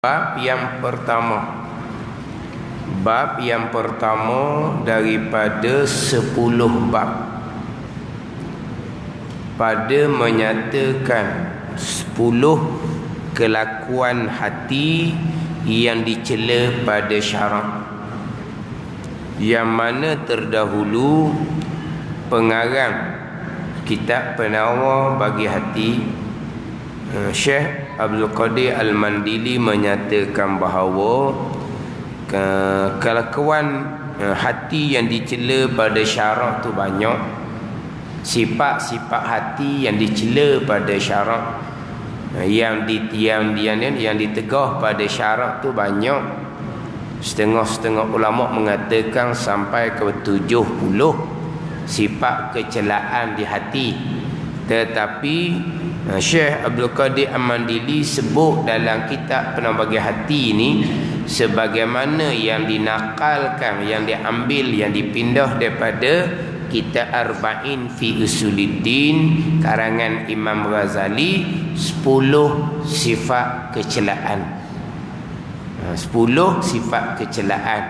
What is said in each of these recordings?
Bab yang pertama daripada 10 bab pada menyatakan 10 kelakuan hati yang dicela pada syarak, yang mana terdahulu pengarang kitab penawar bagi hati Syekh Abdul Qadir Al-Mandili menyatakan bahawa kelakuan hati yang dicela pada syarak tu banyak. Sifat-sifat hati yang dicela pada syarak, yang ditegah pada syarak tu banyak. Setengah-setengah ulama mengatakan sampai ke 70 sifat kecelaan di hati. Tetapi Syekh Abdul Qadir Al-Mandili sebut dalam kitab Penawar bagi hati ini sebagaimana yang dinakalkan, yang diambil, yang dipindah daripada kitab Arba'in fi Usuluddin karangan Imam Ghazali, 10 sifat kecelaan. 10 sifat kecelaan,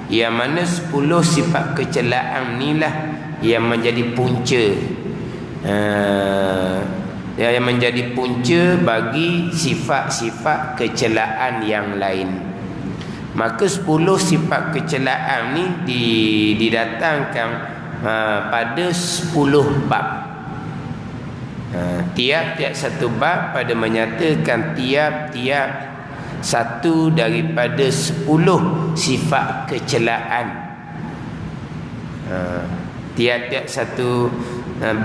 yang mana 10 sifat kecelaan inilah yang menjadi punca, yang menjadi punca bagi sifat-sifat kecelaan yang lain. Maka 10 sifat kecelaan ni didatangkan pada 10 bab. Tiap-tiap satu bab pada menyatakan tiap-tiap satu daripada 10 sifat kecelaan. Tiap-tiap satu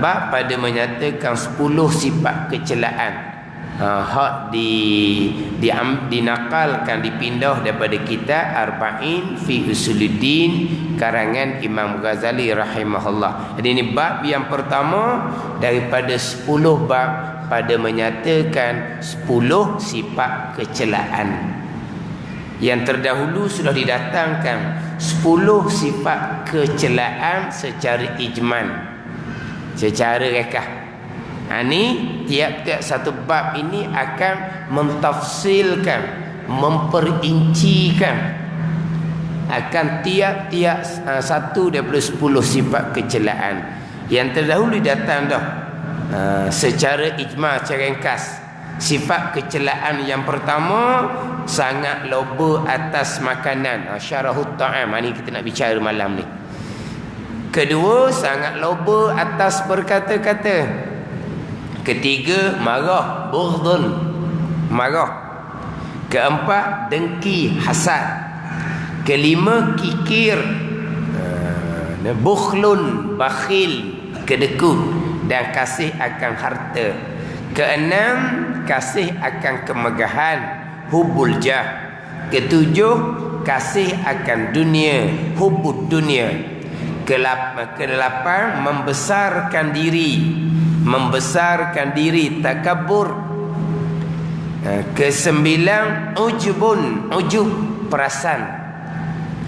bab pada menyatakan 10 sifat kecelaan. Hak dinakalkan, dipindah daripada kitab Arba'in fi Usuluddin karangan Imam Ghazali rahimahullah. Jadi ini bab yang pertama daripada 10 bab pada menyatakan 10 sifat kecelaan. Yang terdahulu sudah didatangkan 10 sifat kecelaan secara ijmal, secara rekah. Ini tiap-tiap satu bab ini akan mentafsilkan, memperincikan akan tiap-tiap satu daripada 10 sifat kecelaan. Yang terdahulu datang dah secara ijmal, secara ringkas. Sifat kecelaan yang pertama, sangat loba atas makanan, syarahut ta'am. Ini kita nak bicara malam ni. Kedua, sangat loba atas berkata-kata. Ketiga, marah, bughdun, marah. Keempat, dengki, hasad. Kelima, kikir, bukhlun, bakhil, kedekut dan kasih akan harta. Keenam, kasih akan kemegahan, hubbul jah. Ketujuh, kasih akan dunia, hubbud dunia. Kedelapan, membesarkan diri, takabur. Kesembilan, ujub, perasan,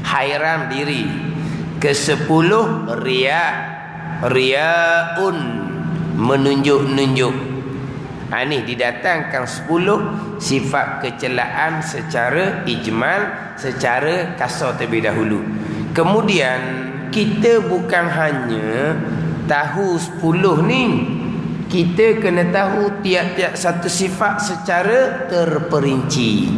hairan diri. Kesepuluh, riaun, menunjuk-nunjuk. Ini didatangkan 10 sifat kecelaan secara ijmal, secara kasar terlebih dahulu. Kemudian kita bukan hanya tahu 10 ni, kita kena tahu tiap-tiap satu sifat secara terperinci.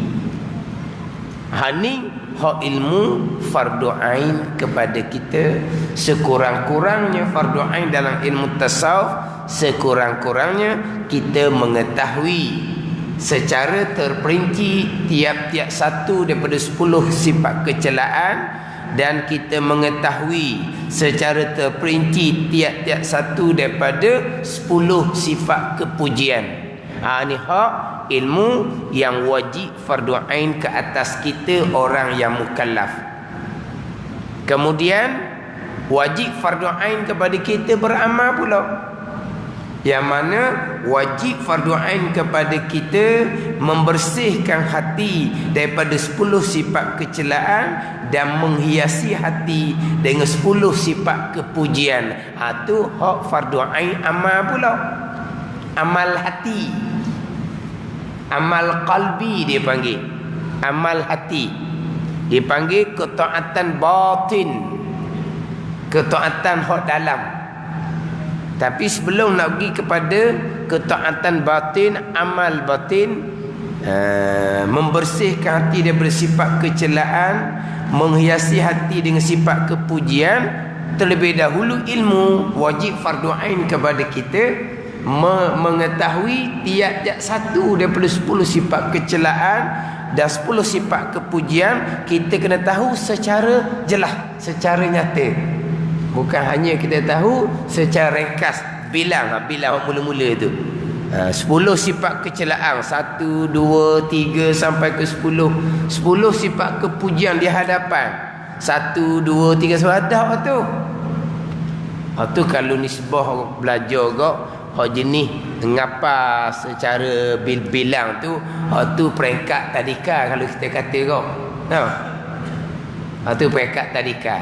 Ni hak ilmu fardu ain kepada kita. Sekurang-kurangnya fardu ain dalam ilmu tasawuf, sekurang-kurangnya kita mengetahui secara terperinci tiap-tiap satu daripada 10 sifat kecelaan, dan kita mengetahui secara terperinci tiap-tiap satu daripada 10 sifat kepujian. Ini hak ilmu yang wajib fardu ain ke atas kita, orang yang mukallaf. Kemudian wajib fardu ain kepada kita beramal pula, yang mana wajib fardu ain kepada kita membersihkan hati daripada 10 sifat kecelaan dan menghiasi hati dengan 10 sifat kepujian. Itu hak fardu ain amal pula. Amal hati, amal qalbi dia panggil. amal hati. Dipanggil ketaatan batin, ketaatan hak dalam. Tapi sebelum nak pergi kepada ketaatan batin, amal batin, membersihkan hati daripada sifat kecelaan, menghiasi hati dengan sifat kepujian, terlebih dahulu ilmu wajib fardu ain kepada kita mengetahui tiap-tiap satu daripada 10 sifat kecelaan dan 10 sifat kepujian. Kita kena tahu secara jelas, secara nyata. Bukan hanya kita tahu secara ringkas, bilang mula-mula tu. 10 sifat kecelaan, 1, 2, 3 sampai ke 10. 10 sifat kepujian di hadapan. 1, 2, 3 sebab ada tu. Tu kalau nisbah belajar kau, hak jenis ngapa secara bilang tu, tu peringkat tadika kalau kita kata kau. Tu peringkat tadika.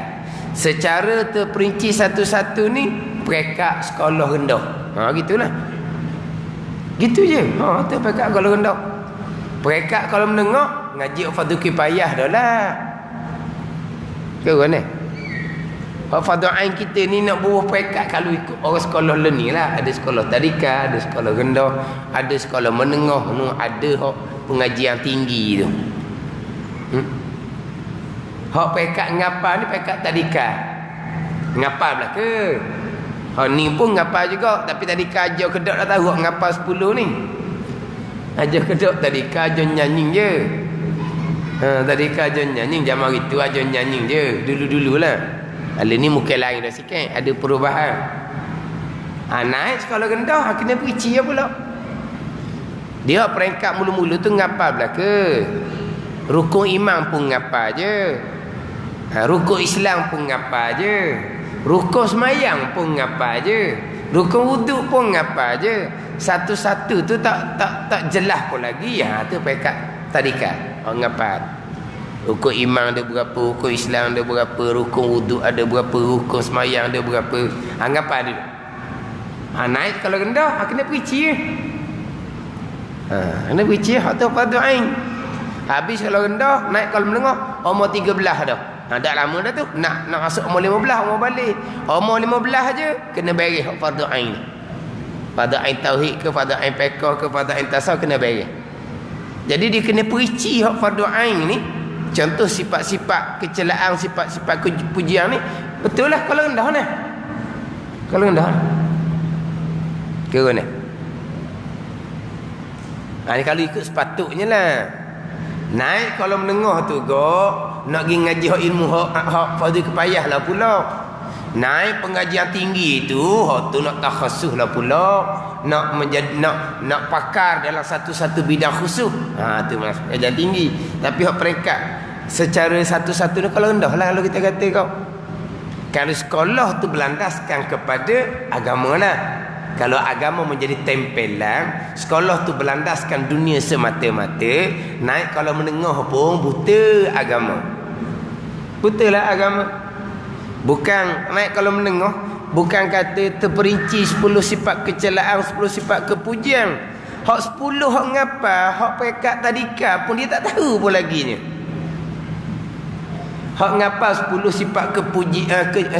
Secara terperinci satu-satu ni peringkat sekolah rendah. Gitulah. Gitu je. Tu peringkat sekolah rendah. Peringkat kalau menengah ngaji fardu kifayah dah lah. Ke mana? Fardu ain kita ni nak buah peringkat kalau ikut orang sekolah learning lah. Ada sekolah tadika, ada sekolah rendah, ada sekolah menengah, ada pengajian tinggi tu. Hak peringkat ngapa ni peringkat tadika. Ngapa belaka. Ni pun ngapa juga, tapi tadika ajar kedok dah tahu ngapa 10 ni. Ajar kedok tadika ajar nyanyi je. Tadika ajar nyanyi zaman itu ajar nyanyi je dulu-dululah. Hari ni mungkin lain dah sikit, ada perubahan. Naik sekolah rendah, kena perici ya pula. Dia peringkat mula-mula tu ngapa belaka. Rukun iman pun ngapa je. Rukun Islam pun ngapa je. Rukun semayang pun ngapa je. Rukun wuduk pun ngapa je. Satu-satu tu tak jelas pun lagi. Tu peringkat tadika. Ngapa. Rukun iman ada berapa, rukun Islam ada berapa, rukun wuduk ada berapa, rukun semayang ada berapa. Ngapa dia? Naik kalau rendah, kena perici je. Kena perici, hak tu fardu ain. Habis kalau rendah, naik kalau menengah, umur 13 dah. Dah lama dah tu. Nak masuk umur 15, umur balik. Umur 15 je, kena beres hak fardu ain. Fardu ain tauhid ke, fardu ain fiqh ke, fardu ain tasawuf, kena beres. Jadi dia kena perici hak fardu ain ni. Contoh sifat-sifat kecelaan, sifat-sifat kepujian ni, betul lah kalau rendah ni. Kalau rendah ke mana? Ni kalau ikut sepatutnya lah. Naik kalau menengah tu kok nak pergi ngaji hak ilmu hak fardu kifayah lah pula. Naik pengajian tinggi tu hak tu nak takhasus lah pula. Nak menjadi nak pakar dalam satu-satu bidang khusus. Tu maksud pengajian tinggi. Tapi hak peringkat secara satu-satu ni kalau rendah lah kalau kita kata kau. Kalau sekolah tu berlandaskan kepada agama lah. Kalau agama menjadi tempelan, sekolah tu berlandaskan dunia semata-mata, naik kalau menengah pun buta agama. Buta lah agama. Bukan naik kalau menengah, bukan kata terperinci 10 sifat kecelaan, 10 sifat kepujian. Hak 10 hak ngapa, hak pekat tadika pun dia tak tahu pun laginya. Hak ngapa 10 sifat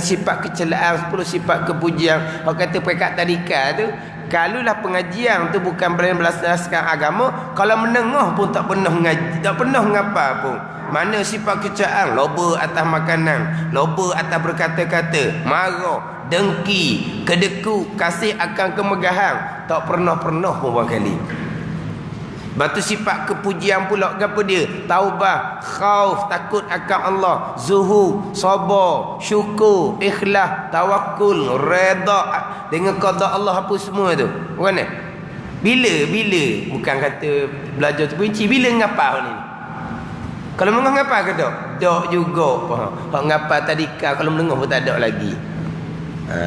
sifat kecelaan, 10 sifat kepujian. Hak kata pekat tadika tu, kalaulah pengajian tu bukan berlandaskan agama, kalau menengah pun tak pernah ngaji, tak pernah ngapa pun. Mana sifat kecelaan, loba atas makanan, loba atas berkata-kata, marah, dengki, kedeku, kasih akan kemegahan, tak pernah-pernah pun kali. Batu sifat kepujian pula apa dia? Taubah, khauf, takut akan Allah, zuhud, sabar, syukur, ikhlas, tawakul, redha dengan qada Allah apa semua tu. Bukan? Bila bukan kata belajar tu benci, bila ngapa ni? Kalau menengah ngapa ke tak? Tak juga. Hak ngapa tadika kalau menengah pun tak ada lagi.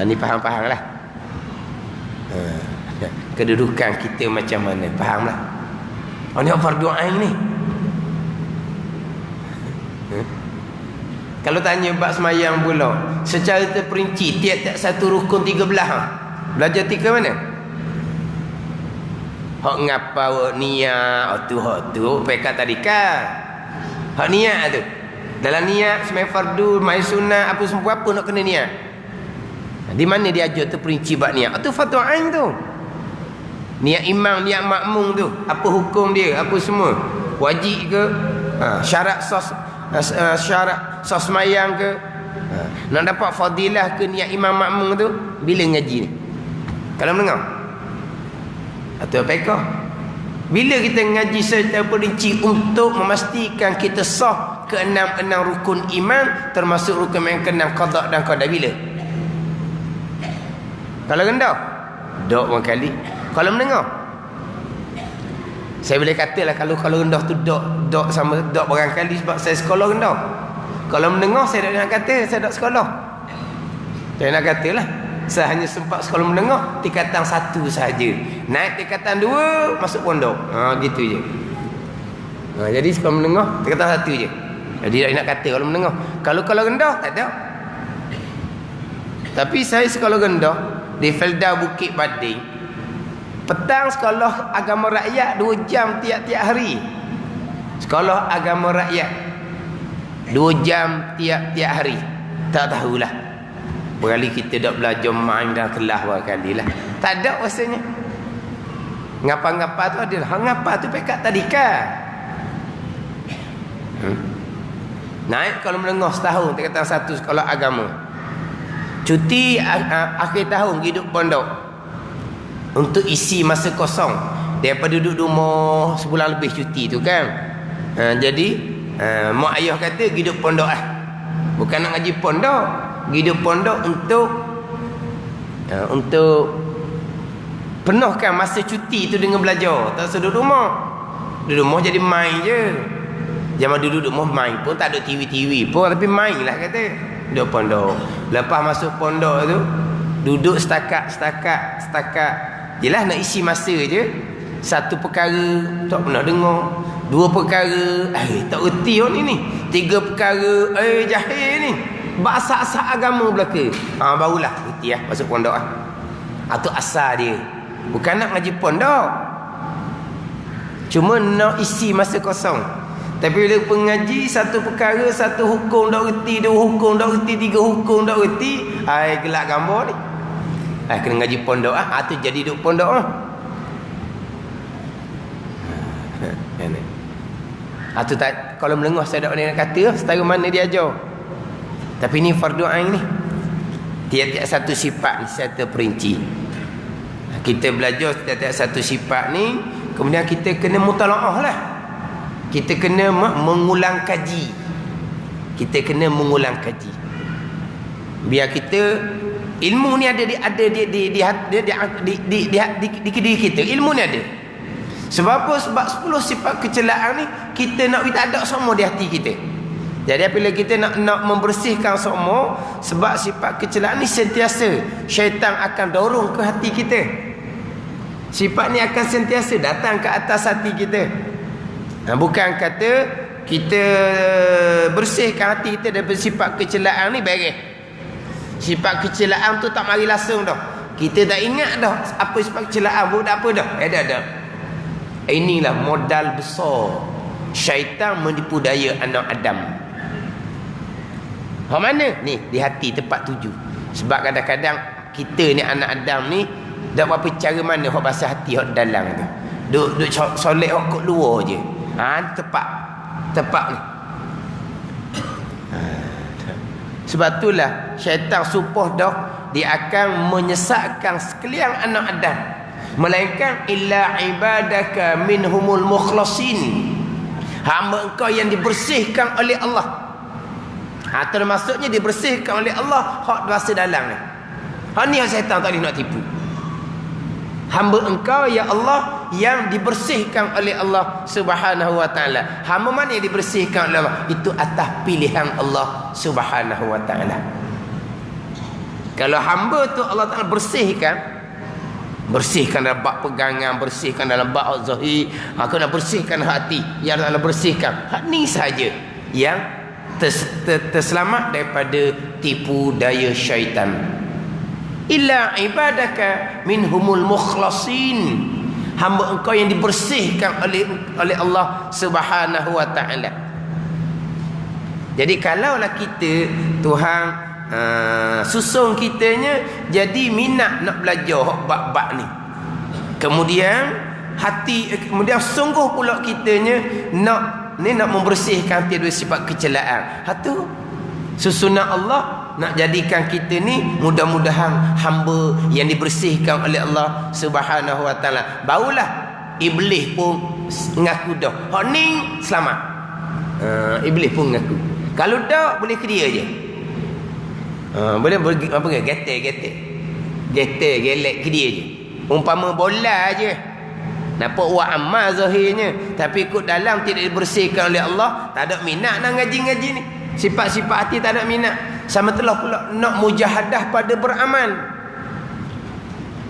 Ni faham-faham lah. Kedudukan kita macam mana? Faham lah. Ni fardu ain ni. Kalau tanya bab semayang pula, secara terperinci tiap-tiap satu rukun 13 belajar tika mana? Hak ngapa niat tu pekat tadika. Hak niat tu. Dalam niat sembahyang fardu, mai sunat, apa semua apa nak kena niat. Di mana dia ajar tu perinci bab niat? Itu fardu ain tu. Niat imam, niat makmum tu, apa hukum dia, apa semua. Wajib ke? Syarat sos mayang ke? Nak dapat fadilah ke niat imam makmum tu bila ngaji ni? Kalau mendengar. Atau apa? Bila kita ngaji secara perinci untuk memastikan kita sah ke-6 rukun iman, termasuk rukun yang ke-6 qada dan qada, bila? Kalau rendah, dok kali. Kalau mendengar, saya boleh katalah kalau rendah tu dok sama dok barangkali sebab saya sekolah rendah. Kalau mendengar saya tak nak kata saya dok sekolah. Saya nak katalah saya hanya sempat sekolah mendengar tingkatan 1 sahaja. Naik tingkatan 2 masuk pondok. Gitu je. Jadi sekolah mendengar tingkatan 1 je. Jadi tak nak kata kalau mendengar. Kalau rendah tak ada. Tapi saya sekolah rendah di Felda Bukit Bading. Petang sekolah agama rakyat 2 jam tiap-tiap hari. Sekolah agama rakyat 2 jam tiap-tiap hari. Tak tahulah. Berkali kita dah belajar main dan kelas berkali lah. Tak ada rasanya. Ngapa-ngapa tu adalah. Ngapa tu pekat tadika. Naik kalau mendengar setahun tingkatan 1 sekolah agama. Cuti akhir tahun hidup pondok. Untuk isi masa kosong. Daripada duduk rumah sebulan lebih cuti tu kan. Jadi mak ayah kata hidup pondok lah. Bukan nak ngaji pondok. Hidup pondok untuk penuhkan masa cuti tu dengan belajar. Tak usah duduk rumah. Duduk rumah jadi main je. Zaman duduk rumah main pun tak ada TV pun, tapi main lah kata. Duduk pondok. Lepas masuk pondok tu duduk setakat. Jelas nak isi masa je. 1 perkara tak pernah dengar. 2 perkara tak erti orang ni. 3 perkara jahil ni. Bahasa-bahasa agama belaka. Barulah erti lah masuk pondok lah. Itu asal dia. Bukan nak ngaji pondok. Cuma nak isi masa kosong. Tapi bila pengaji 1 perkara, 1 hukum tak erti, 2 hukum tak erti, 3 hukum tak erti, gelak gambar ni. Kena ngaji pondok tu jadi duduk pondok tu tak, kalau mendengar saya tak nak kata setara mana dia ajar. Tapi ni fardu ain ni. Tiap-tiap satu sifat ni secara perinci. Kita belajar tiap-tiap satu sifat ni, kemudian kita kena mutalaah lah. Kita kena mengulang kaji. Biar kita ilmu ni ada di diri kita. Ilmu ni ada. Sebab apa? Sebab 10 sifat kecelaan ni kita nak tak ada semua di hati kita. Jadi apabila kita nak membersihkan semua, sebab sifat kecelaan ni sentiasa syaitan akan dorong ke hati kita. Sifat ni akan sentiasa datang ke atas hati kita. Bukan kata kita bersihkan hati kita daripada sifat kecelaan ni beres. Sifat kecelaan tu tak mari langsung dah. Kita tak ingat dah apa sifat kecelaan pun tak apa dah. Dah. Inilah modal besar syaitan menipu daya anak Adam. Mana? Ni di hati tempat tuju. Sebab kadang-kadang kita ni anak Adam ni dak berapa cara mana hok basah hati hok dalam tu. Duk solek hok kat luar je. Tepat ni. Sebab itulah syaitan supoh dah dia akan menyesatkan sekalian anak Adam. Melainkan illa ibadaka minhumul mukhlasin. Hamba engkau yang dibersihkan oleh Allah. Termasuknya dibersihkan oleh Allah hak dosa dalam ni. Ni yang syaitan tak boleh nak tipu. Hamba engkau ya Allah yang dibersihkan oleh Allah Subhanahu wa taala. Hamba mana yang dibersihkan oleh Allah? Itu atas pilihan Allah Subhanahu wa taala. Kalau hamba tu Allah Taala bersihkan dalam bab pegangan, bersihkan dalam bab zahir, kena bersihkan hati, ya Allah bersihkan. Hak ni saja yang terselamat daripada tipu daya syaitan. Illa ibadaka minhumul mukhlasin. Hamba engkau yang dibersihkan oleh Allah Subhanahu wa taala. Jadi kalaulah kita Tuhan susung kitanya jadi minat nak belajar bab-bab ni, kemudian kemudian sungguh pula kitanya nak membersihkan hati dari sifat kecelaan. Hatu susunan Allah nak jadikan kita ni mudah-mudahan hamba yang dibersihkan oleh Allah Subhanahu wa taala. Barulah iblis pun ngaku dah hak ni selamat. Iblis pun ngaku. Kalau tak boleh ke dia je. Boleh apa ke? Getek gelek ke dia je. Umpama bola je. Nampak buat amal zahirnya, tapi ikut dalam tidak dibersihkan oleh Allah, tak ada minat nak ngaji-ngaji ni. Sifat-sifat hati tak ada minat. Sama telah pula nak mujahadah pada beramal.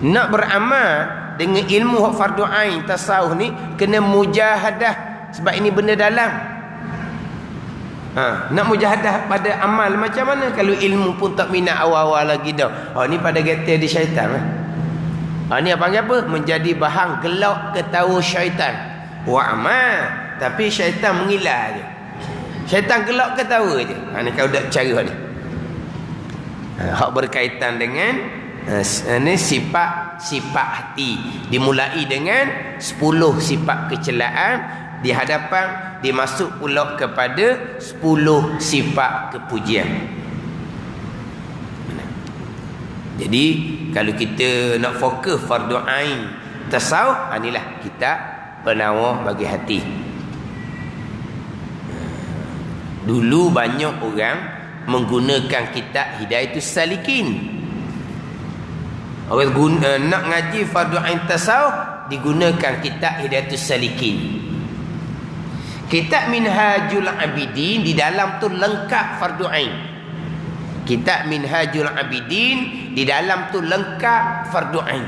Nak beramal dengan ilmu hak fardu ain tasawuf ni kena mujahadah, sebab ini benda dalam. Nak mujahadah pada amal macam mana kalau ilmu pun tak minat awal-awal lagi dah. Ni pada getir di syaitan lah. Ni apa panggil apa? Menjadi bahan gelak ketawa syaitan. Wa'amal, tapi syaitan mengilah je. Syaitan gelak ketawa je. Ni kau dah cara ni. Hak berkaitan dengan sifat hati. Dimulai dengan 10 sifat kecelaan, di hadapan dimasuk pula kepada 10 sifat kepujian. Jadi kalau kita nak fokus fardu ain tasawuf, inilah kitab penawar bagi hati. Dulu banyak orang menggunakan kitab Hidayatus Salikin. Orang nak ngaji fardu ain tasawuf digunakan kitab Hidayatus Salikin. Kitab Minhajul Abidin di dalam tu lengkap fardu ain. Kitab Minhajul Abidin di dalam tu lengkap fardu ain.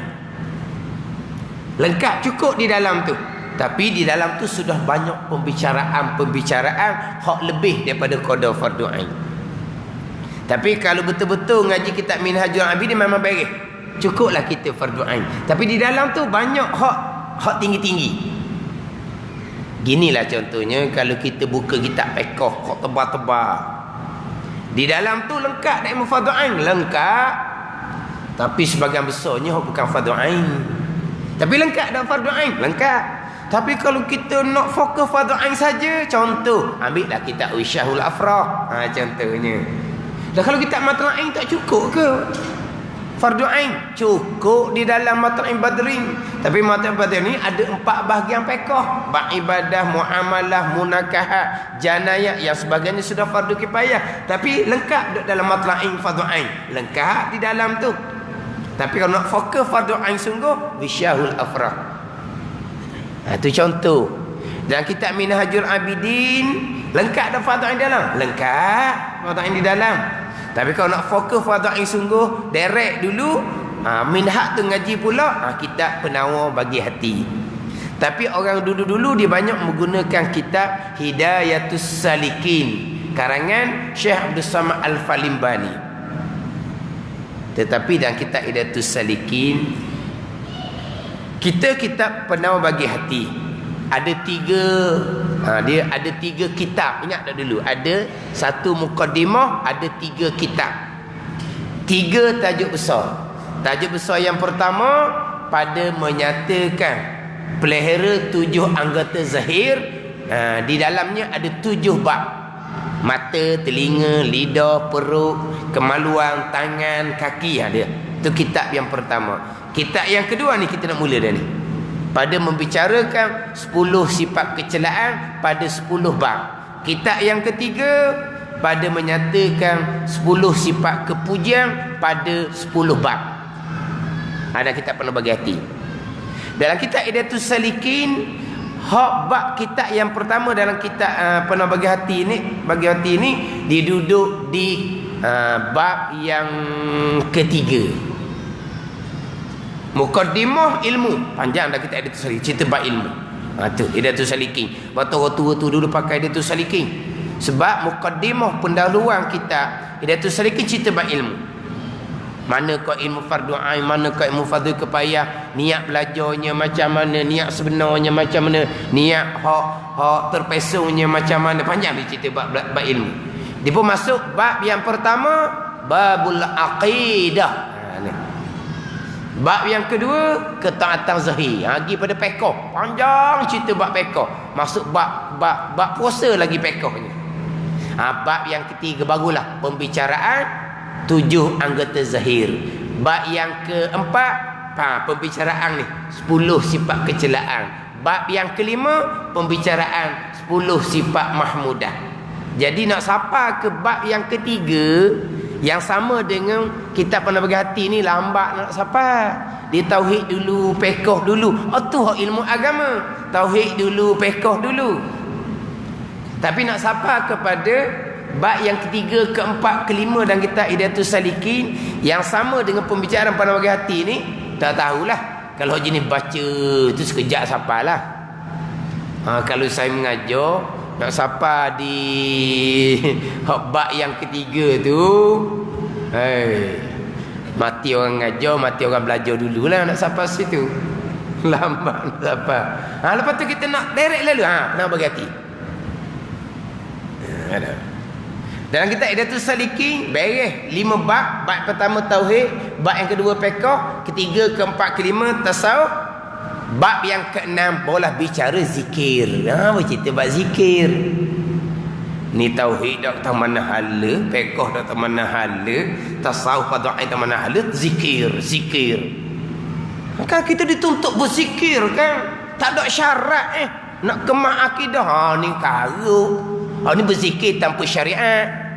Lengkap cukup di dalam tu. Tapi di dalam tu sudah banyak pembicaraan hak lebih daripada qada fardu ain. Tapi kalau betul-betul ngaji kitab Minhajul Abidin memang beres. Cukuplah kita fardu ain. Tapi di dalam tu banyak hak tinggi-tinggi. Ginilah contohnya kalau kita buka kitab fiqh hak tebal-tebal. Di dalam tu lengkap dak ilmu fardu ain, lengkap. Tapi sebagian besarnya bukan fardu ain. Tapi lengkap dak fardu ain, lengkap. Tapi kalau kita nak fokus fardu ain saja, contoh, ambillah kitab Wisyahul Afrah. Contohnya. Dan kalau kitab Matan Ain tak cukup ke? Fardu ain cukup di dalam Matan Badrin. Tapi Matan Badrin ni ada 4 bahagian fiqh. Bab ibadah, muamalah, munakahat, janayah, yang sebagainya sudah fardu kifayah. Tapi lengkap dalam Matan Ain fardu ain. Lengkap di dalam tu. Tapi kalau nak fokus fardu ain sungguh, Wisyahul Afrah. Itu contoh. Dan kitab Minhajul Abidin lengkap dah fardu ain dalam. Lengkap fardu ain di dalam. Tapi kalau nak fokus fardu ain sungguh, direct dulu, minhaj tu ngaji pula kitab penawar bagi hati. Tapi orang dulu-dulu dia banyak menggunakan kitab Hidayatus Salikin karangan Syekh Abdul Samad Al-Falimbani. Tetapi dalam kitab Hidayatus Salikin, kitab penawar bagi hati ada 3, dia ada 3 kitab. Ingat tak dulu? Ada 1 mukaddimah, ada 3 kitab. 3 tajuk besar. Tajuk besar yang pertama pada menyatakan pelihara 7 anggota zahir. Di dalamnya ada 7 bab. Mata, telinga, lidah, perut, kemaluan, tangan, kaki ada. Itu kitab yang pertama. Kitab yang kedua ni kita nak mula dah ni. Pada membicarakan 10 sifat kecelaan pada 10 bab. Kitab yang ketiga pada menyatakan 10 sifat kepujian pada 10 bab. Ada kitab penawar bagi hati. Dalam kitab Hidayatus Salikin, bab kitab yang pertama dalam kitab penawar bagi hati ni diduduk di bab yang ketiga. Mukaddimah ilmu. Panjang dah kita Hidayatus Salikin, cerita bab ilmu. Tu Hidayatus Salikin. Waktu orang tua tu dulu pakai Hidayatus Salikin. Sebab mukaddimah pendahuluan kitab Hidayatus Salikin cerita bab ilmu. Manakah ilmu fardu ain, manakah ilmu fardu kifayah, niat belajarnya macam mana, niat sebenarnya macam mana, niat hak terpesongnya macam mana. Panjang dia cerita bab ilmu. Dia pun masuk bab yang pertama, babul aqidah. Ni. Bab yang kedua, ketaatan zahir. Pergi pada pekoh. Panjang cerita bab pekoh. Masuk bab puasa lagi pekohnya. Bab yang ketiga barulah pembicaraan 7 anggota zahir. Bab yang keempat, pembicaraan ni 10 sifat kecelaan. Bab yang kelima, pembicaraan 10 sifat mahmudah. Jadi nak sapa ke bab yang ketiga, yang sama dengan kitab Pandai Bagi Hati ni, lambat nak sapa. Dia tauhid dulu, pekoh dulu. Tu ilmu agama. Tauhid dulu, pekoh dulu. Tapi nak sapa kepada bab yang ketiga, keempat, kelima dan kita Hidayatus Salikin yang sama dengan pembicaraan Pandai Bagi Hati ni, tak tahulah. Kalau jenis baca tu sekejap sapalah. Kalau saya mengajar nak sapa di bab yang ketiga tu, mati orang ngajar, mati orang belajar dululah nak sapa situ. Lambat nak sapa. Lepas tu kita nak direct lalu Pandai Bagi Hati. Ada. Dalam kitab Hidayatus Salikin beres 5 bab. Bab pertama tauhid, bab yang kedua pekoh, ketiga, keempat, kelima tasawuf. Bab yang keenam barulah bicara zikir. Bercerita bab zikir. Ni tauhid dak tak mana hala, pekoh dak tak mana hala, tasawuf dak tak mana hala, zikir. Kan kita dituntut berzikir kan. Tak ada syarat nak kemak akidah. Ni karuk. Ni berzikir tanpa syariat.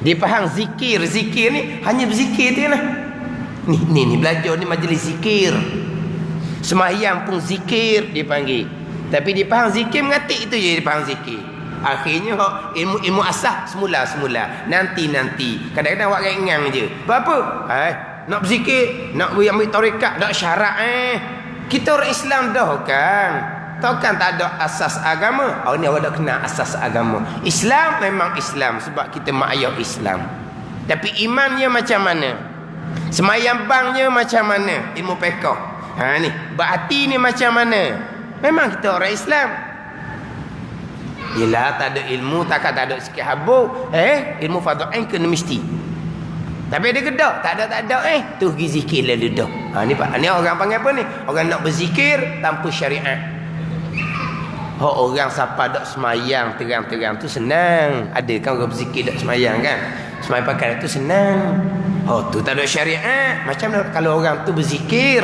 Dia faham zikir ni hanya berzikir je lah. Ni belajar ni majlis zikir. Sembahyang pun zikir dia panggil. Tapi dia faham zikir mengatik itu je dia faham zikir. Akhirnya ilmu asas semula. Nanti. Kadang-kadang awak ingat je. Apa? Nak berzikir, nak ambil tarekat, nak syarat Kita orang Islam dah kan. Tahu kan tak ada asas agama. Ni awak dah kenal asas agama. Islam memang Islam sebab kita mak ayah Islam. Tapi imannya macam mana? Semayang bangnya macam mana? Ilmu pekoh. Ni, berhati ni macam mana? Memang kita orang Islam. Yelah tak ada ilmu, takkan tak ada sikit habuk. Ilmu fardu ain kena mesti. Tapi ada kedak? Tak ada. Tu pergi zikir lalu dah. Ni orang panggil apa ni? Orang nak berzikir tanpa syariat. Orang siapa dak semayang terang-terang tu senang. Ada kan orang berzikir dak semayang kan? Semayang pakai tu senang. Tu tak ada syariat. Macam mana kalau orang tu berzikir,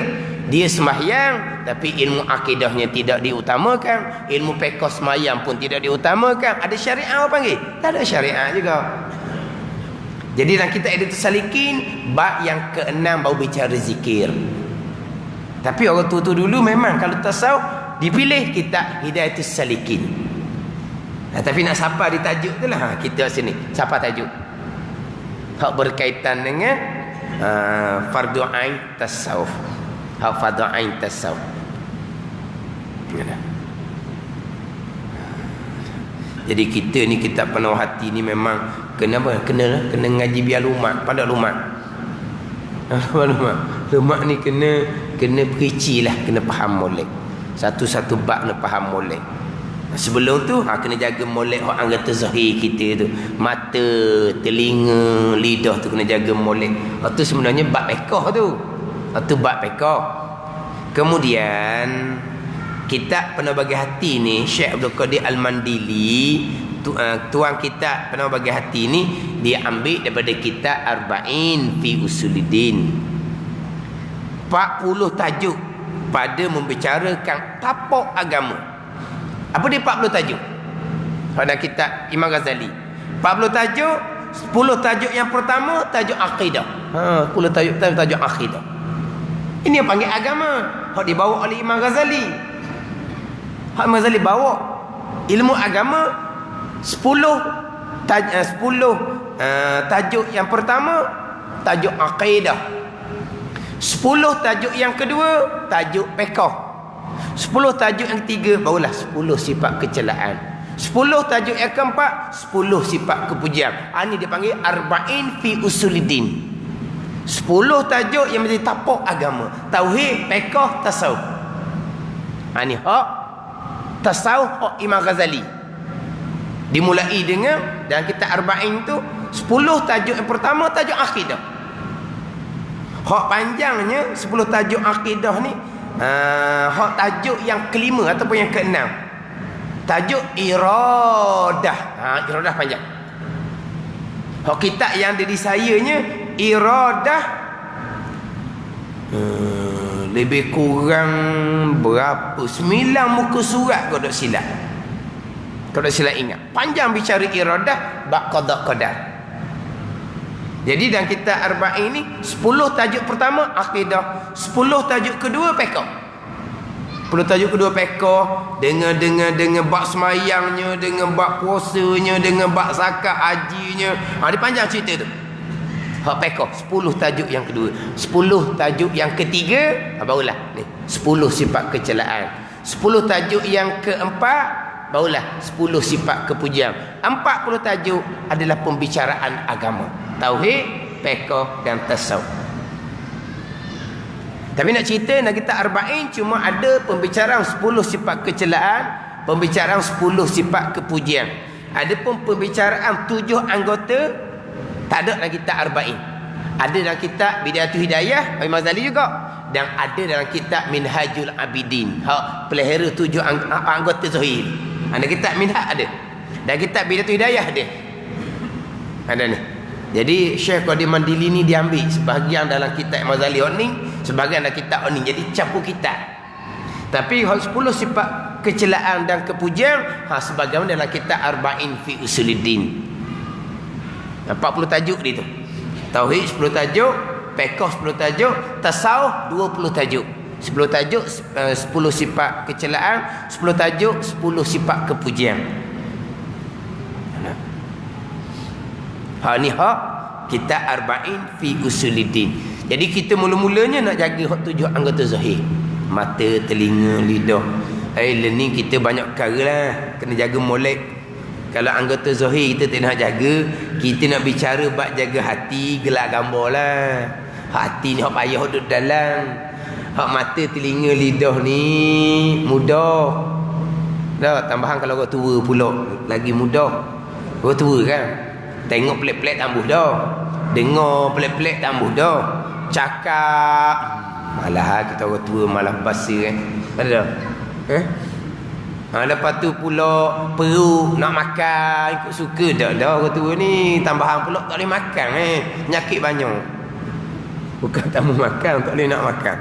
dia semayang tapi ilmu akidahnya tidak diutamakan, ilmu pekoh semayang pun tidak diutamakan. Ada syariat apa panggil? Tak ada syariat juga. Jadi dalam kitab Hidayatus Salikin bab yang ke-6 baru bicara zikir. Tapi orang tu dulu memang kalau tasawuf dipilih kitab Hidayatus Salikin. Tapi nak siapa di tajuk tu lah. Kita sini siapa tajuk hak berkaitan dengan fardu ain tasawuf. Hak fardu ain tasawuf. Jadi kita ni kitab Penuh Hati ni memang kena apa? Kena ngaji biar lumak, pada lumak. Lumak ni kena perici lah, kena faham molek. Satu-satu bab nak faham molek. Sebelum tu kena jaga molek hak anggota zahir kita tu. Mata, telinga, lidah tu kena jaga molek. Tu sebenarnya bab pekoh tu. Tu bab pekoh. Kemudian kitab Penuh Bagi Hati ni Syekh Abdul Qadir Al-Mandili, tuan kitab Penuh Bagi Hati ni dia ambil daripada kitab Arba'in fi Usuluddin. 40 tajuk pada membicarakan tapak agama. Apa dia 40 tajuk? Pada kitab Imam Ghazali 40 tajuk. 10 tajuk yang pertama tajuk akidah. 10 tajuk akidah. Ini yang panggil agama. Hak dibawa oleh Imam Ghazali. Hak Imam Ghazali bawa ilmu agama 10 tajuk yang pertama tajuk akidah. 10 tajuk yang kedua tajuk pekoh. 10 tajuk yang ketiga barulah 10 sifat kecelaan. 10 tajuk yang keempat 10 sifat kepujian. Ini dia panggil Arba'in fi Usuluddin. 10 tajuk yang menjadi tapak agama. Tauhid, pekoh, tasawuf. Ini hak tasawuf hak Imam Ghazali. Dimulai dengan dalam kitab Arba'in tu 10 tajuk yang pertama tajuk akidah. Hak panjangnya 10 tajuk akidah ni, hak tajuk yang kelima ataupun yang keenam, tajuk iradah. Iradah panjang. Hak kitab yang ada di sayanya iradah, lebih kurang berapa 9 muka surat kau tak silap. Kau tak silap ingat. Panjang bicara iradah bab qada qadar. Jadi dalam kitab Arba'in ni 10 tajuk pertama akidah, 10 tajuk kedua fiqh. 10 tajuk kedua fiqh dengan bab semayangnya, dengan bab puasanya, dengan bab zakat hajinya. Dia panjang cerita tu. Hak fiqh 10 tajuk yang kedua. 10 tajuk yang ketiga barulah ni 10 sifat kecelaan. 10 tajuk yang keempat barulah 10 sifat kepujian. 40 tajuk adalah pembicaraan agama, tauhid, fiqh dan tasawuf. Tapi nak cerita nak kita Arba'in cuma ada pembicaraan 10 sifat kecelaan, pembicaraan 10 sifat kepujian. Adapun pembicaraan 7 anggota tak ada dalam kitab Arba'in. Ada dalam kitab Bidayatul Hidayah Imam Ghazali juga, dan ada dalam kitab Minhajul Abidin, hak pelihara 7 anggota zahir. Ada kitab Minhaj ada. Dan kitab Bidayatul Hidayah ada. Ada ni. Jadi Syekh Qadir Mandili ni diambil sebahagian dalam kitab Imam Ghazali ni, sebahagian dalam kitab ni. Jadi campur kitab. Tapi 10 sifat kecelaan dan kepujian sebagaimana dalam kitab Arba'in fi Usuluddin. 40 tajuk dia tu. Tauhid 10 tajuk, fiqh 10 tajuk, tasawuf 20 tajuk. 10 tajuk 10 sifat kecelaan, 10 tajuk 10 sifat kepujian. Ni hak kitab Arba'in fi Usuluddin. Jadi kita mula-mulanya nak jaga hak 7 anggota zahir. Mata, telinga, lidah. Learning kita banyak perkara lah. Kena jaga molek. Kalau anggota zahir kita tak nak jaga, kita nak bicara bab jaga hati, gelak gambar lah. Hati ni hak payah duduk dalam. Hak mata, telinga, lidah ni mudah. Dah tambahan kalau kau tua pula lagi mudah. Kau tua kan. Tengok pelik-pelik tambuh dah. Dengar pelik-pelik tambuh dah. Cakap malah kita orang tua malah basa kan. Ada dah. Lepas tu pula perut nak makan ikut suka dah orang tua ni. Tambahan pula tak boleh makan penyakit banyak. Bukan tak mau makan, tak boleh nak makan.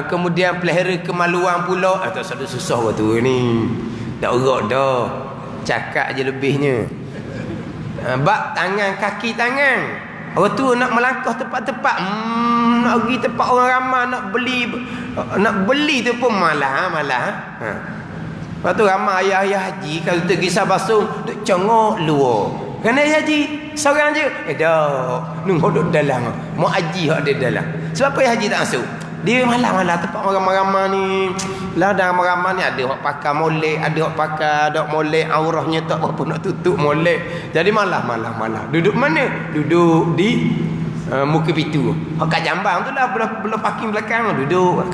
Kemudian pelihara kemaluan pula. Tak satu susah orang tua ni. Dah erat dah. Cakap je lebihnya. Bab tangan, kaki tangan. Orang tua nak melangkah tepat-tepat. Nak pergi tempat orang ramai, nak beli tu pun malah. Lepas tu ramai ayah-ayah haji kalau pergi Sabasung duk congok luar. Kena haji seorang je. Dah nunggu duduk dalam. Mau haji hak dia dalam. Sebab apa haji tak masuk? Dia malah tempat orang ramai-ramai ni. Lah dalam ramai ni ada hak pakai molek, ada hak pakai dak molek, aurahnya tak apa nak tutup molek. Jadi malah. Duduk mana? Duduk di muka pintu. Hak kat Jambang tu lah belah parking belakang duduk.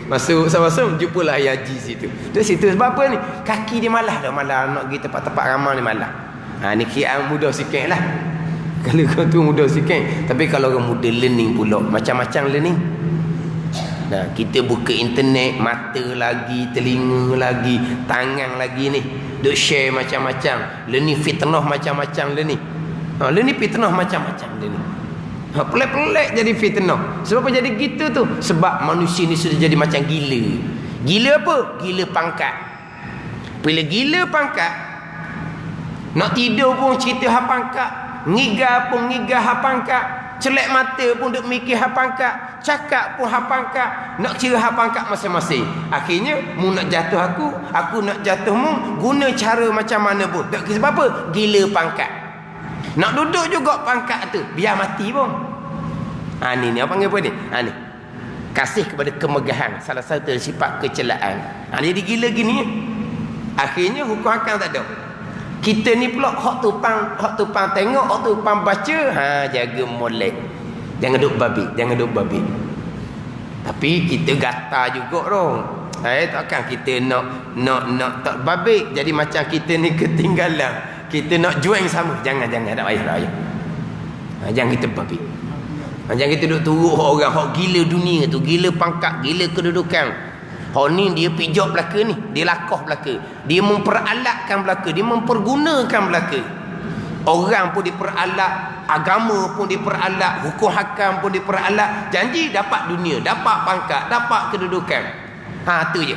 Masuk sama-sama jumpalah ayah haji situ. Duduk situ sebab apa ni? Kaki dia malah nak pergi tempat-tempat ramai ni malah. Ni kira mudah sikit lah. Kalau kau tu mudah sikit. Tapi kalau orang muda learning pula macam-macam learning. Nah, kita buka internet, mata lagi, telinga lagi, tangan lagi ni. Duk share macam-macam. Learning fitnah macam-macam learning. Learning fitnah macam-macam learning. Pelik-pelik jadi fitnah. Sebab apa jadi gitu tu? Sebab manusia ni sudah jadi macam gila. Gila apa? Gila pangkat. Bila gila pangkat, nak tidur pun cerita hak pangkat, ngigah pun ngigah hak pangkat, celek mata pun duk mikir hak pangkat, cakap pun hak pangkat, nak kira hak pangkat masing-masing. Akhirnya mu nak jatuh aku nak jatuh mu, guna cara macam mana pun. Sebab apa? Gila pangkat. Nak duduk juga pangkat tu, biar mati pun. Ni apa panggil apa ni? Ni kasih kepada kemegahan, salah satu sifat kecelaan. Jadi gila gini. Akhirnya hukum hakam tak ada. Kita ni pula hak tupang tengok, hak tupang baca, jaga molek. Jangan duk babi. Tapi kita gatal juga dong. Takkan kita nak tak babik. Jadi macam kita ni ketinggalan. Kita nak join sama. Jangan tak payah. Jangan kita babik. Jangan kita duduk turut orang hok gila dunia tu, gila pangkat, gila kedudukan. Hok ni dia pijak belaka ni, dia lakoh belaka. Dia memperalatkan belaka, dia mempergunakan belaka. Orang pun diperalat, agama pun diperalat, hukum hakam pun diperalat. Janji dapat dunia, dapat pangkat, dapat kedudukan. Tu je.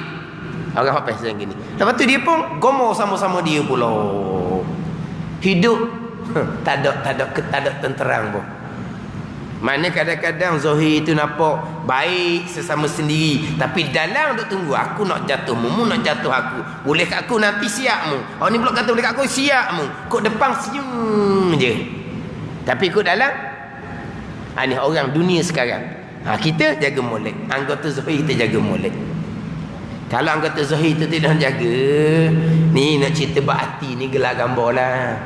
Orang hok pasal gini. Lepas tu dia pun gomo sama-sama dia pula. Hidup tak ada tenterang pun. Mana kadang-kadang zahir itu nampak baik sesama sendiri, tapi dalam duk tunggu aku nak jatuh mu nak jatuh aku. Boleh kat aku nanti siap mu. Orang ni pula kata boleh kat aku siap mu. Kok depan senyum je. Tapi kok dalam ni orang dunia sekarang. Kita jaga molek. Anggota zahir kita jaga molek. Kalau anggota zahir itu tidak jaga, ni nak cerita berhati ni gelak gambar lah.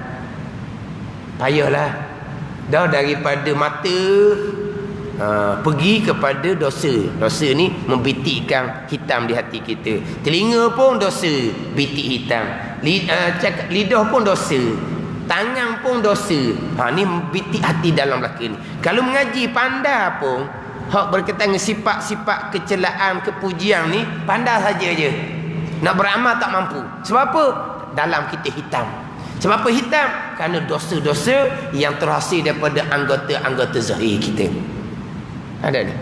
Payahlah. Dah daripada mata pergi kepada dosa. Dosa ni membitikkan hitam di hati kita. Telinga pun dosa, bitik hitam. Lidah pun dosa, tangan pun dosa. Ni bitik hati dalam belaka ni. Kalau mengaji pandai pun, hak berkaitan dengan sifat-sifat kecelaan, kepujian ni pandai saja je. Nak beramal tak mampu. Sebab apa? Dalam kita hitam. Sebab apa hitam? Kerana dosa-dosa yang terhasil daripada anggota-anggota zahir kita. Ada ni.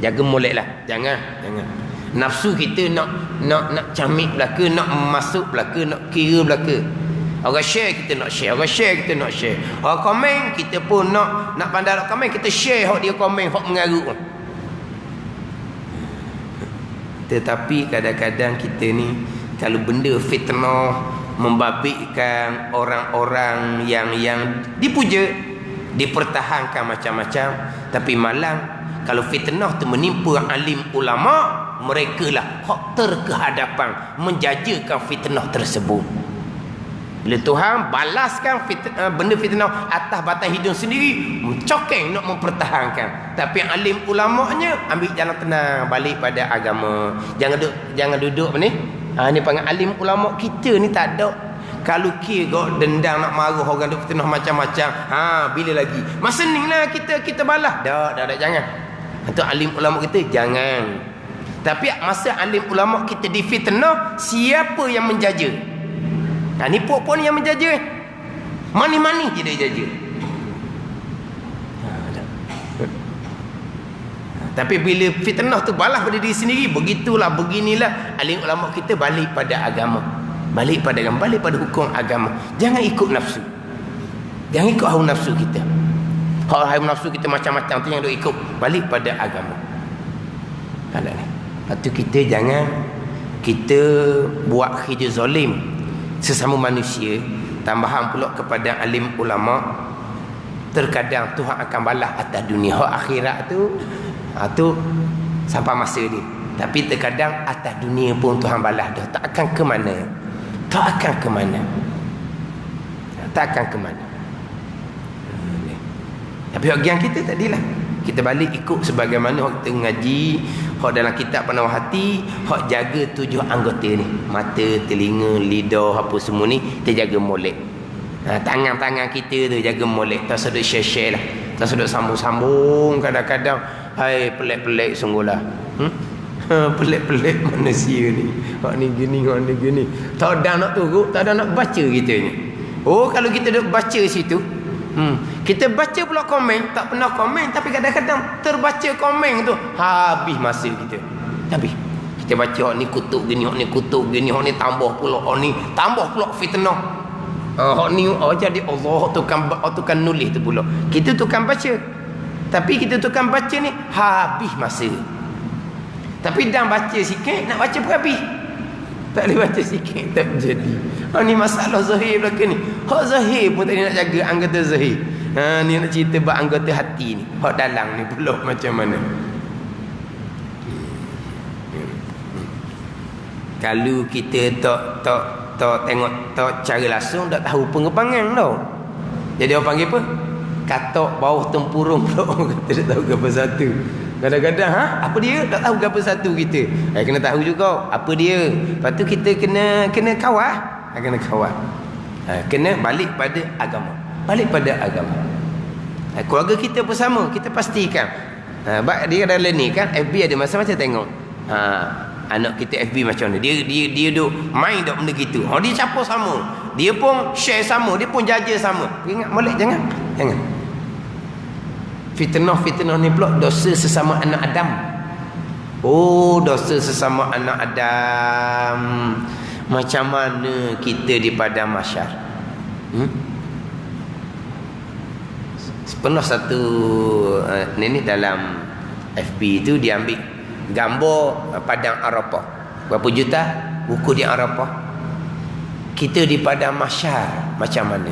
Jaga molek lah. Jangan. Nafsu kita nak camik belaka, nak masuk belaka, nak kira belaka. Orang share kita nak share, orang share kita nak share. Orang komen kita pun nak pandai nak komen, kita share hak dia komen, hak mengarut. Tetapi kadang-kadang kita ni kalau benda fitnah membabitkan orang-orang yang dipuja, dipertahankan macam-macam, tapi malang kalau fitnah tu menimpa alim ulama, merekalah hak terkehadapan menjajakan fitnah tersebut. Bila Tuhan balaskan benda fitnah atas batas hidung sendiri, cokeng nak mempertahankan. Tapi alim ulamanya ambil jalan tenang, balik pada agama. Jangan duduk ni. Ni panggil alim ulama kita ni tak ada. Kalau kira dendang nak marah orang duk fitnah macam-macam, bila lagi? Masa ni lah kita balas. Dah jangan. Itu alim ulama kita jangan. Tapi masa alim ulama kita difitnah, siapa yang menjaja? Ni puak-puak ni yang menjaja. Mani-mani je dia jaja. Tapi bila fitnah tu balas pada diri sendiri, begitulah, beginilah, alim ulama kita balik pada agama. Balik pada hukum agama. Jangan ikut nafsu. Jangan ikut hawa nafsu kita. Hawa nafsu kita macam-macam tu yang duk ikut. Balik pada agama. Ada ni. Lepas tu kita jangan buat kerja zalim sesama manusia. Tambahan pula kepada alim ulama, terkadang Tuhan akan balas atas dunia. Hak akhirat tu sampai masa ni. Tapi terkadang atas dunia pun Tuhan balas dah. Tak akan ke mana. Tapi bagian kita tadilah, kita balik ikut sebagaimana hak kita ngaji, hak dalam kitab panawah hati, hak jaga 7 anggota ni. Mata, telinga, lidah, apa semua ni kita jaga molek. Tangan-tangan kita tu jaga molek. Tak sedut share-share lah. Tak sedut sambung-sambung kadang-kadang. Hai, pelik-pelik sungguhlah. Pelik-pelik manusia ni. Hak ni gini, hak ni gini. Tak ada nak turut, tak ada nak baca kita ni. Kalau kita duk baca situ, kita baca pula komen, tak pernah komen, tapi kadang-kadang terbaca komen tu, habis masa kita. Habis. Kita baca hak ni kutuk gini, hak ni kutuk gini, hak ni tambah pula, hak ni tambah pula fitnah. Hak ni jadi Allah tukang nulis tu pula. Kita tukang baca. Tapi kita tukang baca ni habis masa. Tapi dah baca sikit, nak baca pun habis. Tak boleh baca sikit, tak jadi. Ni masalah zahir belaka ni. Hak zahir pun tak nak jaga anggota zahir. Ni nak cerita bab anggota hati ni. Hak dalam ni pula macam mana. Kalau kita tak tengok, tak cara langsung, tak tahu pengepangan tau. Jadi orang panggil apa? Katok bawah tempurung pula. Kita tak tahu ke apa satu. Kadang-kadang apa dia? Tak tahu apa satu kita. Kena tahu juga apa dia. Lepas tu kita kena kawal. Kena kawal. Kena balik pada agama. Balik pada agama. Keluarga kita pun sama. Kita pastikan. Dia dalam ni kan FB ada macam-macam tengok. Anak kita FB macam mana. Dia duk main duk benda gitu. Dia campur sama. Dia pun share sama. Dia pun jaja sama. Ingat molek jangan. Fitnah ni pula dosa sesama anak Adam. Dosa sesama anak Adam. Macam mana kita di padang mahsyar? Pernah satu ni dalam FB tu dia ambil gambar padang Arafah. Berapa juta buku di Arafah. Kita di padang mahsyar macam mana?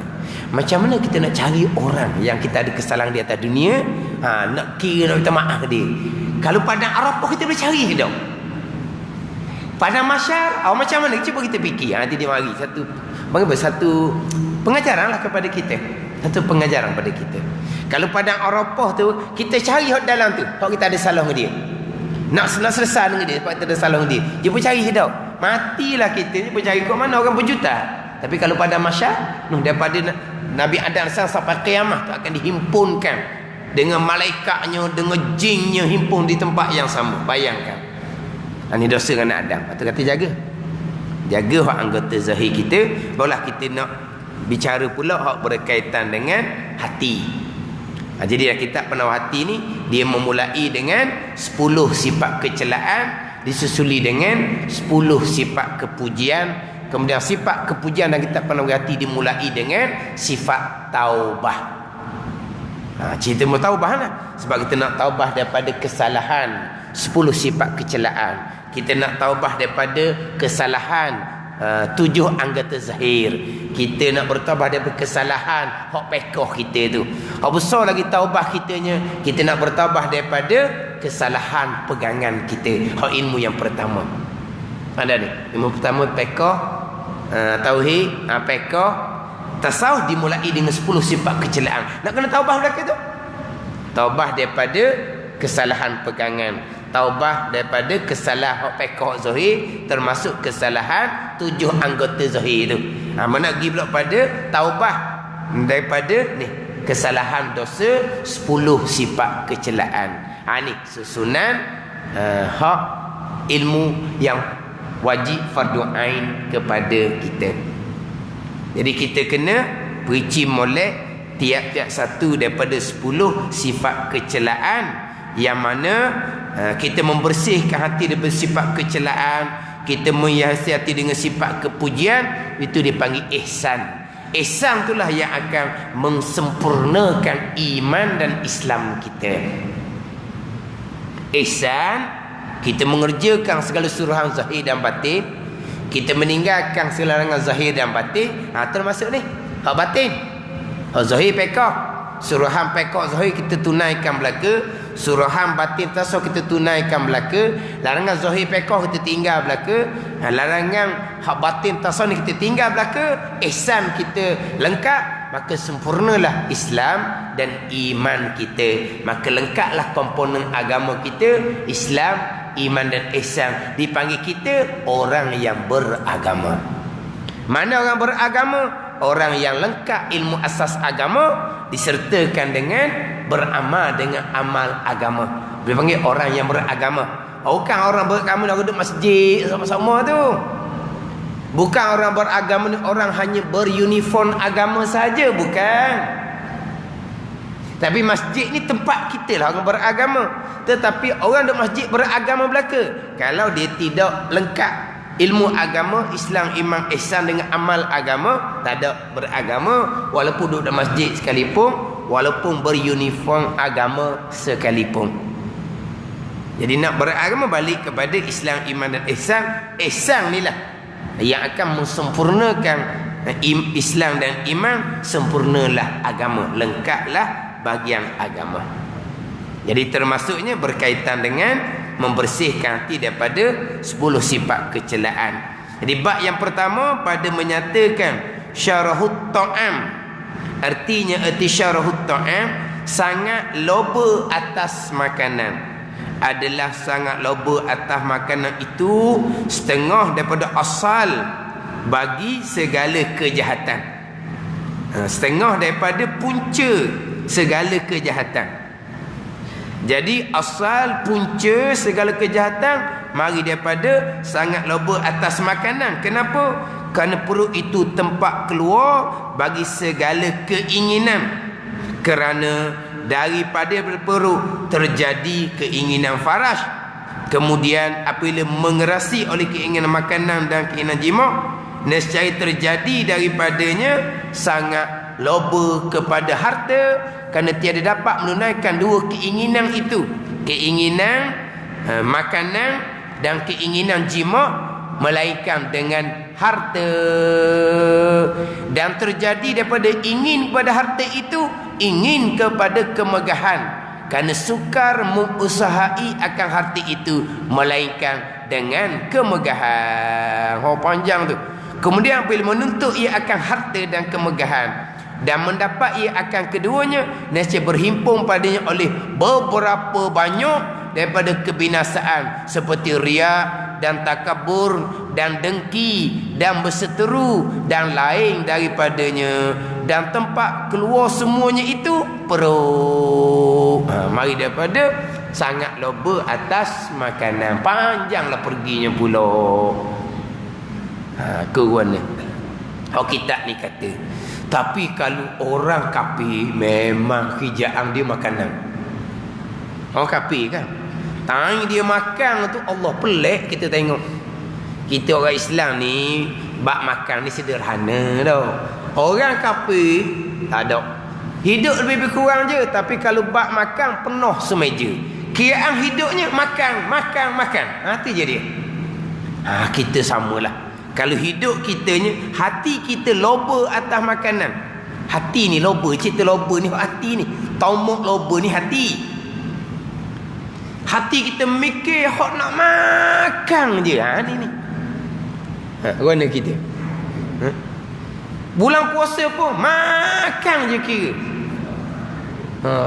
Macam mana kita nak cari orang yang kita ada kesalahan di atas dunia, nak kira, nak minta maaf dia. Kalau padang Arafah kita boleh cari ke tak? Padang mahsyar macam mana? Cuba kita fikir. Nanti dia mari satu pengajaran lah kepada kita. Satu pengajaran pada kita. Kalau padang Arafah tu kita cari hak dalam tu, hak kita ada salah dengan dia. Nak selesai dengan dia, sebab kita ada salah dengan dia. Dia pun cari ke tak? Matilah kita ni pun cari kat mana orang berjuta. Tapi kalau pada mahsyar, daripada Nabi Adam sampai kiamat tu akan dihimpunkan dengan malaikatnya, dengan jinnya himpun di tempat yang sama. Bayangkan. Ini dosa anak Adam. Patut kata jaga. Jaga hak anggota zahir kita, barulah kita nak bicara pula hak berkaitan dengan hati. Jadi kitab penawar hati ni dia memulai dengan 10 sifat kecelaan, disusuli dengan 10 sifat kepujian. Kemudian sifat kepujian dan kitab penawar hati dimulai dengan sifat taubah. Cerita mau taubah lah. Sebab kita nak taubah daripada kesalahan 10 sifat kecelaan. Kita nak taubah daripada kesalahan 7 anggota zahir. Kita nak bertaubah daripada kesalahan hak pekoh kita tu. Hak besar lagi taubah kitanya, kita nak bertaubah daripada kesalahan pegangan kita. Hak ilmu yang pertama. Ada ni. Ilmu pertama pekoh, tauhid, pekoh, tasawuf dimulai dengan 10 sifat kecelaan. Nak kena taubah belaka tu. Taubah daripada kesalahan pegangan. Taubah daripada kesalahan hak pekoh zahir, termasuk kesalahan 7 anggota zahir tu. Mana pergi pula pada taubah daripada ni kesalahan dosa 10 sifat kecelaan. Ni susunan hak ilmu yang wajib fardu ain kepada kita. Jadi kita kena perici molek tiap-tiap satu daripada 10 sifat kecelaan yang mana kita membersihkan hati daripada sifat kecelaan, kita menghiasi hati dengan sifat kepujian, itu dipanggil ihsan. Ihsan itulah yang akan mensempurnakan iman dan Islam kita. Ihsan, kita mengerjakan segala suruhan zahir dan batin, kita meninggalkan segala larangan zahir dan batin. Termasuk ni hak batin, hak zahir pekoh, suruhan pekoh zahir kita tunaikan belaka, suruhan batin tasawuf kita tunaikan belaka, larangan zahir pekoh kita tinggal belaka, larangan hak batin tasawuf ni kita tinggal belaka, ihsan kita lengkap, maka sempurnalah Islam dan iman kita. Maka lengkaplah komponen agama kita, Islam, iman dan ihsan. Dipanggil kita orang yang beragama. Mana orang beragama? Orang yang lengkap ilmu asas agama disertakan dengan beramal dengan amal agama. Dia panggil orang yang beragama. Bukan orang beragama nak duduk masjid sama-sama tu. Bukan orang beragama ni orang hanya beruniform agama saja, bukan. Tapi masjid ni tempat kita lah orang beragama. Tetapi orang duduk masjid beragama belaka, kalau dia tidak lengkap ilmu agama, Islam, iman, ihsan dengan amal agama, tak ada beragama, walaupun duduk dalam masjid sekalipun, walaupun beruniform agama sekalipun. Jadi nak beragama balik kepada Islam, iman dan ihsan. Ihsan ni lah yang akan mensempurnakan Islam dan iman. Sempurnalah agama, lengkaplah bagian agama. Jadi termasuknya berkaitan dengan membersihkan hati daripada 10 sifat kecelaan. Jadi bab yang pertama pada menyatakan syarahut ta'am. Artinya erti syarahut ta'am, sangat loba atas makanan. adalah sangat loba atas makanan itu, setengah daripada asal bagi segala kejahatan. Setengah daripada punca segala kejahatan. Jadi asal punca segala kejahatan mari daripada sangat loba atas makanan. Kenapa? Kerana perut itu tempat keluar bagi segala keinginan. Kerana daripada perut terjadi keinginan farash. Kemudian apabila mengerasi oleh keinginan makanan dan keinginan jima, nescaya terjadi daripadanya sangat loba kepada harta, kerana tiada dapat menunaikan dua keinginan itu, keinginan makanan dan keinginan jima, melainkan dengan harta. Dan terjadi daripada ingin kepada harta itu, ingin kepada kemegahan, kerana sukar mengusahakan akan harta itu, melainkan dengan kemegahan. Panjang tu. Kemudian bila menuntut ia akan harta dan kemegahan, dan mendapat ia akan keduanya, nescaya berhimpun padanya oleh beberapa banyak daripada kebinasaan, seperti riak dan takabur dan dengki dan berseteru dan lain daripadanya. Dan tempat keluar semuanya itu perut. Mari daripada sangat loba atas makanan. Panjanglah perginya pula. Keruan ni. Kitab ni kata, tapi kalau orang kafir memang hijaan dia makanan. Orang kafir kan, tang dia makan tu Allah pelik kita tengok. Kita orang Islam ni bab makan ni sederhana tau. Orang kafir tak ada. Hidup lebih kurang je, tapi kalau bab makan penuh semeja. Kiraan hidupnya makan. Tu je dia. Kita samalah. Kalau hidup kitanya, hati kita loba atas makanan. Hati ni loba, cerita loba ni hati ni. Taumuk loba ni hati. Hati kita mikir hak nak makan je. Ni. Mana kita? Bulan puasa pun makan je kira.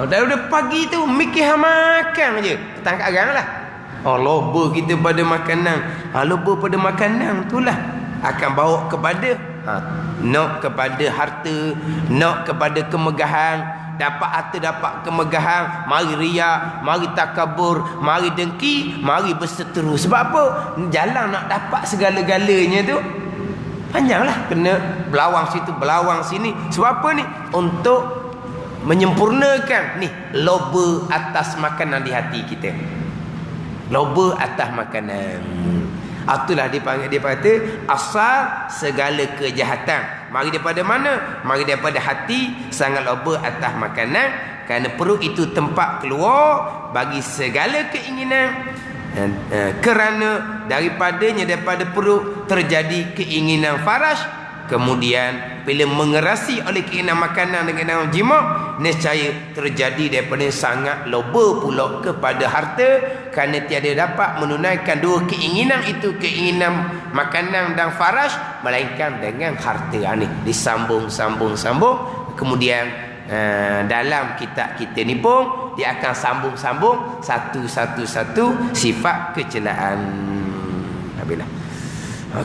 Daripada pagi tu mikir makan je. Tangkap garang lah. Loba kita pada makanan. Loba pada makanan itulah akan bawa kepada nak kepada harta, nak kepada kemegahan. Dapat harta, dapat kemegahan, mari riak, mari takabur, mari dengki, mari berseteru. Sebab apa? Jalan nak dapat segala-galanya tu panjanglah. Kena belawang situ, belawang sini. Sebab apa ni? Untuk menyempurnakan ni loba atas makanan di hati kita. Loba atas makanan. Itulah dia kata asal segala kejahatan. Mari daripada mana? Mari daripada hati, sangat loba atas makanan, kerana perut itu tempat keluar bagi segala keinginan. Kerana daripada perut terjadi keinginan farash. Kemudian bila mengerasi oleh keinginan makanan dengan jima, nescaya terjadi daripada sangat loba pula kepada harta, kerana tiada dapat menunaikan dua keinginan itu, keinginan makanan dan farash, melainkan dengan harta. Ni disambung. Kemudian dalam kitab kita ni pun dia akan sambung satu sifat kecelaan. Habislah.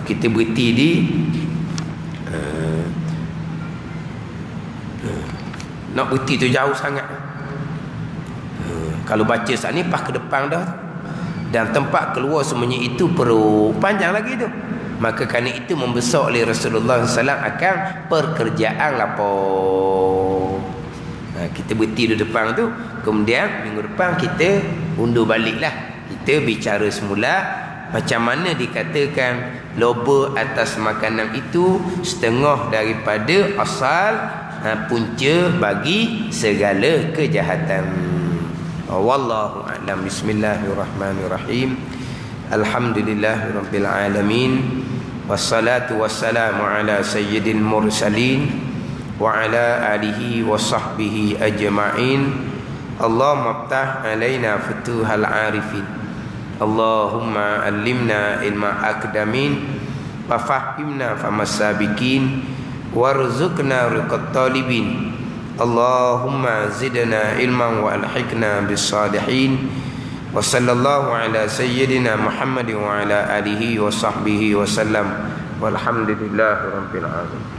Kita berhenti di nak berhenti tu jauh sangat. Kalau baca saat ni pas ke depan dah, dan tempat keluar semuanya itu perlu panjang lagi tu. Maka kerana itu membesar oleh Rasulullah SAW akan pekerjaan lapor. Kita berhenti di depan tu, kemudian minggu depan kita undur baliklah. Kita bicara semula macam mana dikatakan loba atas makanan itu setengah daripada asal punca bagi segala kejahatan. Wallahu a'lam. Bismillahirrahmanirrahim. Alhamdulillahirabbil alamin. Wassalatu wassalamu ala sayyidil mursalin wa ala alihi wa sahbihi ajma'in. Allahumma aftah alaina futuhal arifin. Allahumma allimna ilma akdamin wa fahimna famasabikin warzuqna riqat talibin. Allahumma zidna ilman wa alhiqna bis salihin Wa sallallahu ala sayyidina Muhammad wa ala alihi wa sahbihi wa sallam. Walhamdulillahi rabbil alamin.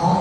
Oh.